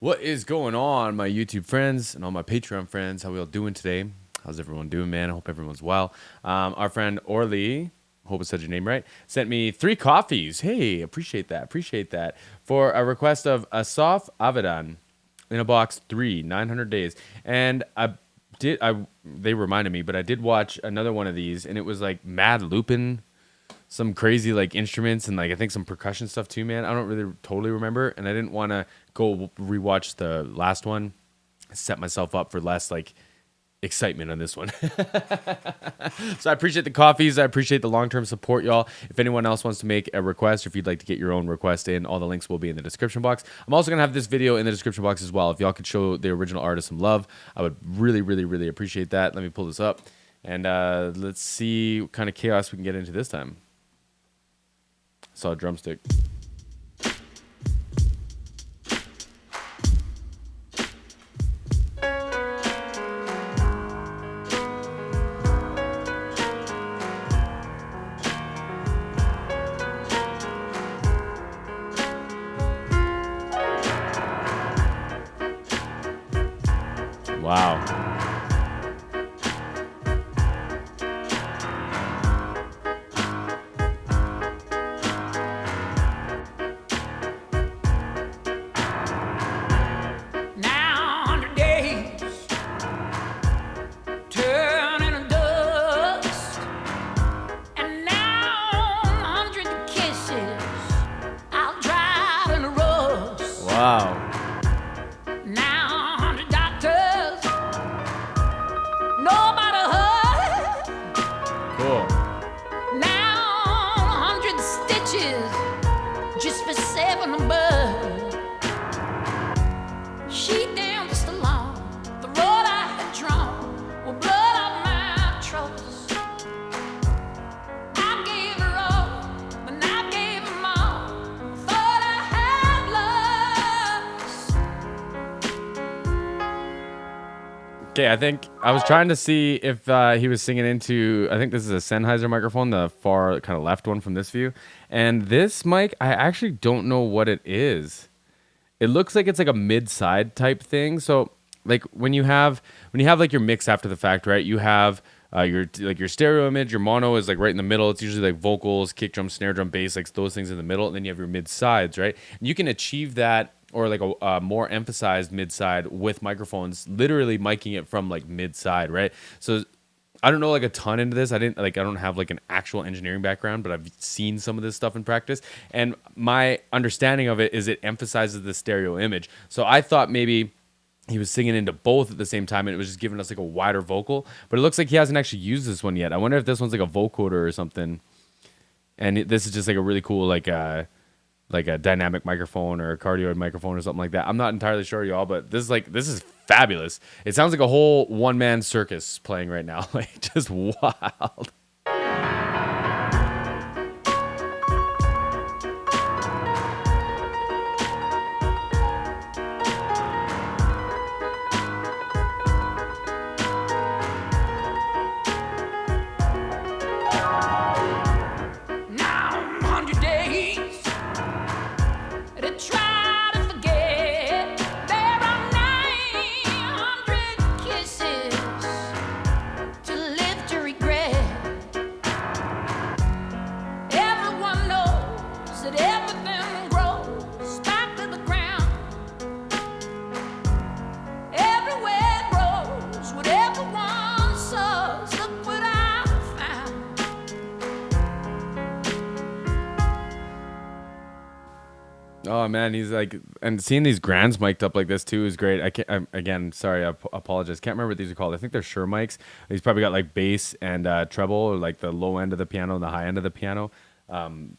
What is going on, my YouTube friends and all my Patreon friends? How we all doing today? How's everyone doing, man? I hope everyone's well. Our friend Orly, hope I said your name right, sent me 3 coffees. Hey, appreciate that. Appreciate that. For a request of Asaf Avidan in a box 3, 900 days. And they reminded me, but I did watch another one of these, and it was like Mad Lupin, some crazy like instruments and like I think some percussion stuff too, man. I don't really totally remember, and I didn't want to go rewatch the last one, set myself up for less like excitement on this one. So I appreciate the coffees. I appreciate the long-term support, y'all. If anyone else wants to make a request, or if you'd like to get your own request in, all the links will be in the description box. I'm also gonna have this video in the description box as well. If y'all could show the original artist some love, I would really appreciate that. Let me pull this up, and let's see what kind of chaos we can get into this time. Saw a drumstick. Wow. Now 100 days turning to dust, and now 100 kisses I'll drive in the rust. Wow. Now 100 doctors, nobody hurt. Cool. Now 100 stitches just for 7 a bud. She danced along the road I had drawn with blood on my trust. I gave her all, and I gave her more. Thought I had lost. Okay, I think I was trying to see if he was singing into, I think this is a Sennheiser microphone, the far kind of left one from this view. And this mic, I actually don't know what it is. It looks like it's like a mid-side type thing. So like when you have like your mix after the fact, right? You have your stereo image, your mono is like right in the middle. It's usually like vocals, kick drum, snare drum, bass, like those things in the middle. And then you have your mid-sides, right? And you can achieve that, or like a more emphasized mid-side with microphones, literally miking it from like mid-side, right? So I don't know like a ton into this. I don't have like an actual engineering background, but I've seen some of this stuff in practice. And my understanding of it is it emphasizes the stereo image. So I thought maybe he was singing into both at the same time and it was just giving us like a wider vocal. But it looks like he hasn't actually used this one yet. I wonder if this one's like a vocoder or something. And this is just like a really cool like a dynamic microphone or a cardioid microphone or something like that. I'm not entirely sure, y'all, but this is fabulous. It sounds like a whole one-man circus playing right now. Like just wild. Now 100 days to try to forget. There are 900 kisses to live to regret. Everyone knows that everything grows back to the ground. Everywhere grows what everyone sows. Look what I found. Oh man, he's like, and seeing these grands mic'd up like this too is great. Again, sorry, I apologize. Can't remember what these are called. I think they're Shure mics. He's probably got like bass and treble, or like the low end of the piano and the high end of the piano. And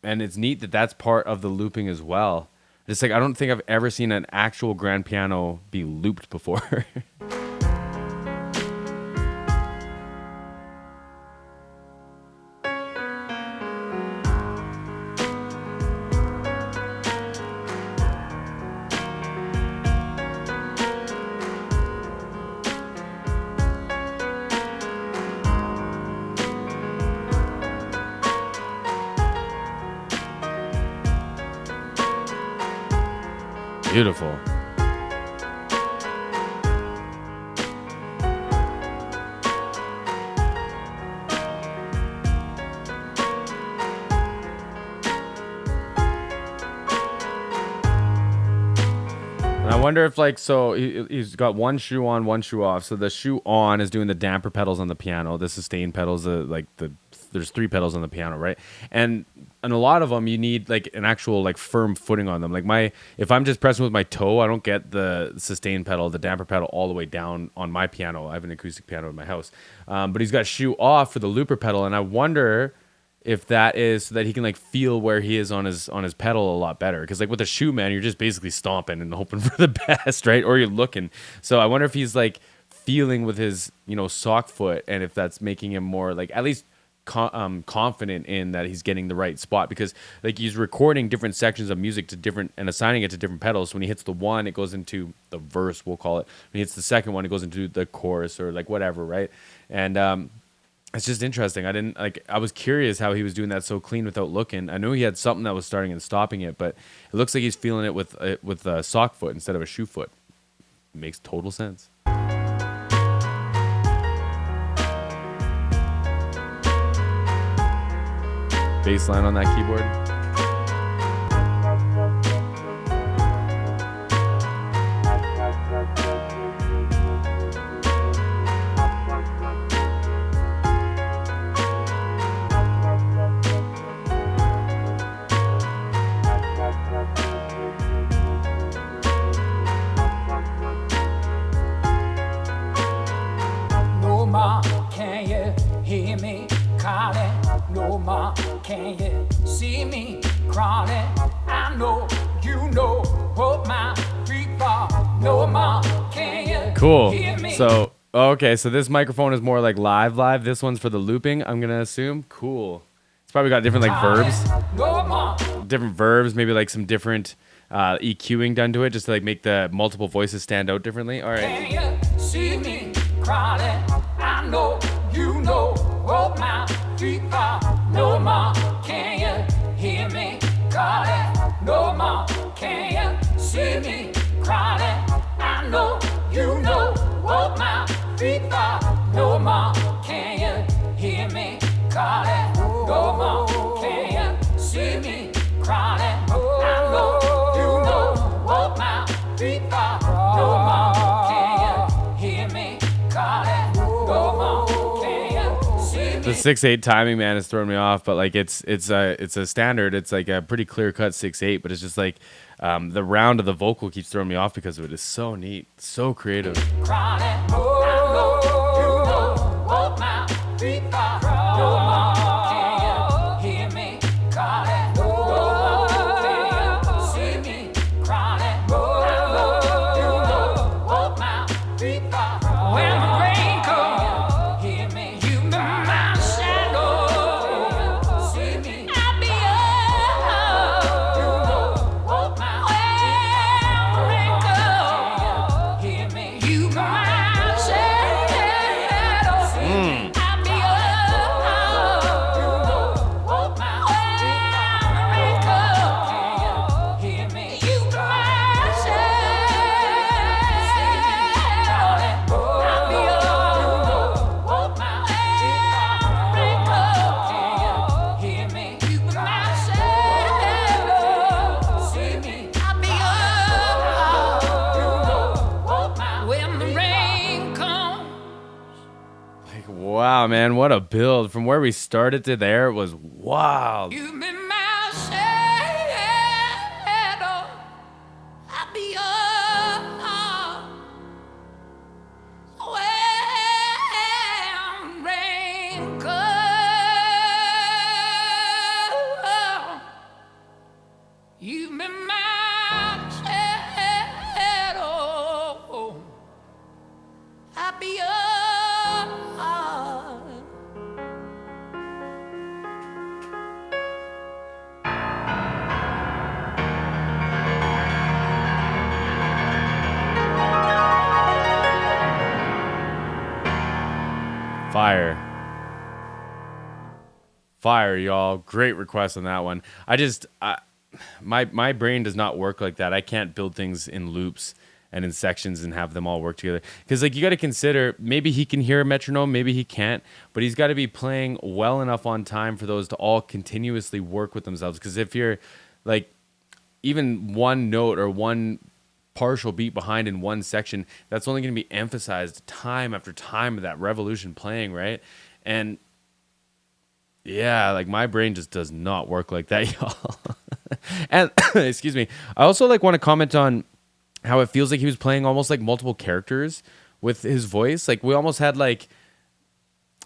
it's neat that that's part of the looping as well. It's like I don't think I've ever seen an actual grand piano be looped before. Beautiful. And I wonder if like he's got one shoe on, one shoe off. So the shoe on is doing the damper pedals on the piano. The sustain pedals, there's three pedals on the piano, right? And a lot of them you need like an actual like firm footing on them. Like if I'm just pressing with my toe, I don't get the sustain pedal, the damper pedal all the way down on my piano. I have an acoustic piano in my house, but he's got shoe off for the looper pedal, and I wonder if that is so that he can like feel where he is on his pedal a lot better, because like with a shoe, man, you're just basically stomping and hoping for the best, right? Or you're looking. So I wonder if he's like feeling with his sock foot, and if that's making him more like at least confident in that he's getting the right spot, because like he's recording different sections of music to different and assigning it to different pedals. So when he hits the one, it goes into the verse, we'll call it. When he hits the second one, it goes into the chorus or like whatever, right? And it's just interesting. I was curious how he was doing that so clean without looking. I knew he had something that was starting and stopping it, but it looks like he's feeling it with a sock foot instead of a shoe foot. It makes total sense. Bass line on that keyboard. No more can you hear me calling. No more can you see me crawling. I know you know what my feet are. No more can you Cool. hear me. So, okay, so this microphone is more like live. This one's for the looping, I'm going to assume. Cool. It's probably got different like verbs. No more. Different verbs, maybe like some different EQing done to it just to like make the multiple voices stand out differently. All right. Can you see me crawling? I know you know what my feet are. No more can you hear me calling. No more can you see me crawling. I know you know what my feet are. No more can you hear me calling. No more can you see me crawling. I know you know what my feet are. No more can you hear me calling. No more can you see me. The 6/8 timing, man, is throwing me off, but like it's a standard. It's like a pretty clear cut 6/8, but it's just like the round of the vocal keeps throwing me off because of it. It's so neat, so creative. Crawling. I know you know what my feet are. No more can you hear me calling. No more can you see me crawling. I know you know what my feet are. When the rain comes, hear me. You be my shadow. See me. I'll be up. You know what my feet are. Hear me. You be my shadow. See me. I'll be up. You know what my feet are. Hear me. You be my shadow. I'll be up. You know what my feet are. Hear me. You be my shadow. See me. I'll be up. You know what my when the rain comes. Like, wow, man, what a build. From where we started to there was wild. You be my shadow. I'll be up. When rain comes, you be my shadow. I'll be up. Fire, y'all. Great request on that one. My brain does not work like that. I can't build things in loops and in sections and have them all work together. Because like you got to consider, maybe he can hear a metronome, maybe he can't, but he's got to be playing well enough on time for those to all continuously work with themselves. Because if you're like even one note or one partial beat behind in one section, that's only going to be emphasized time after time of that revolution playing, right? And yeah, like my brain just does not work like that, y'all. And excuse me, I also like want to comment on how it feels like he was playing almost like multiple characters with his voice. Like we almost had like,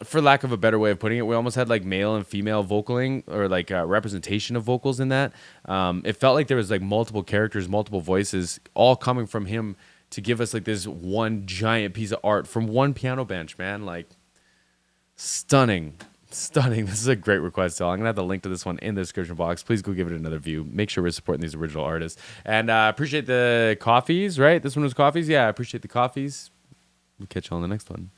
for lack of a better way of putting it, we almost had like male and female vocaling, or like representation of vocals in that. It felt like there was like multiple characters, multiple voices, all coming from him to give us like this one giant piece of art from one piano bench, man. Like stunning. Stunning. This is a great request, so I'm gonna have the link to this one in the description box. Please go give it another view. Make sure we're supporting these original artists. And appreciate the coffees, right? This one was coffees. Yeah, I appreciate the coffees. We'll catch you on the next one.